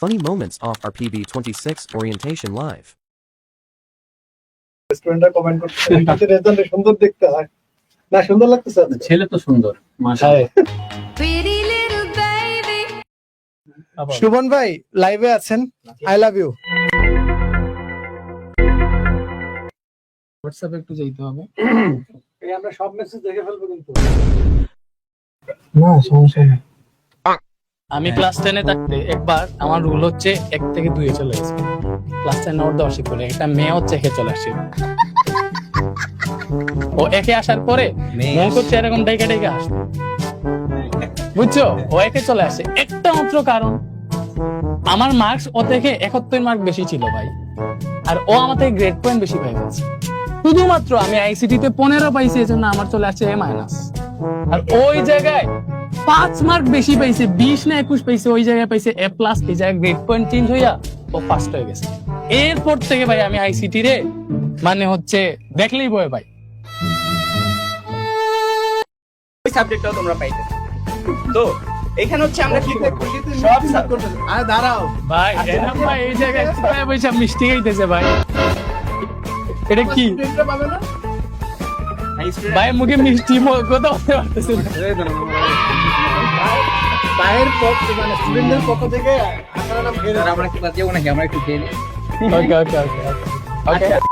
Funny moments off our PB26 orientation live. স্টুডেন্টরা comment করছে আমাদের রেজাল্টে সুন্দর দেখতে হয় না, সুন্দর লাগতেছে ছেলে তো সুন্দর মাশাআল্লাহ। শুভন ভাই লাইভে আছেন, আই লাভ ইউ। হোয়াটসঅ্যাপে একটু যাইতে হবে। এই আমরা সব মেসেজ দেখে ফেলবো কিন্তু না সমস্যা নেই। আমি ক্লাস 10 এ থাকতে একবার আমার রুল হচ্ছে 1 থেকে 2 এ চলে গেছে। ক্লাস 10 নোট দেওয়া শিখে করে একটা মেয়ে হচ্ছে একে চলে আসছে। ও একে আসার পরে মন করছে এরকম ডাইকা ডাইকা আসছে, বুঝছো? ও একে চলে আসছে একটা মাত্র কারণ, আমার মার্কস ও থেকে 71 মার্ক বেশি ছিল ভাই, আর ও আমার থেকে গ্রেড পয়েন্ট বেশি পাই গেছে। শুধুমাত্র আমি আইসিটি তে 15 পাইছি, এজন্য আমার চলে আসছে A-। আর ওই জায়গায় 5 মার্ক বেশি পাইছে, 20 না 21 পাইছে, ওই জায়গায় পাইছে A+। এই জায়গায় গ্রেড পয়েন্ট চেঞ্জ হইয়া ও ফার্স্ট হয়ে গেছে। এরপর থেকে ভাই আমি আইসিটি রে মানে হচ্ছে দেখলেই ভয় ভাই। ওই সাবজেক্টটাও তোমরা পাইতে। তো এখানে হচ্ছে আমরা কি করব, সব সাবজেক্ট আরে দাঁড়াও ভাই এরকম ভাই এই জায়গায় চিপায় বসে মিষ্টি খাইতেছে ভাই। এটা কি স্টুডেন্টরা পাবে না ভাই? মুখে মিষ্টি কথা বলতে পারতেছে না। বাইরের পক্ষ মানে স্টুডেন্টদের পক্ষ থেকে আপনারা নাম আমরা কি বাদ যাবো নাকি, আমরা একটু খেয়ে নিই। ওকে ওকে ওকে ওকে।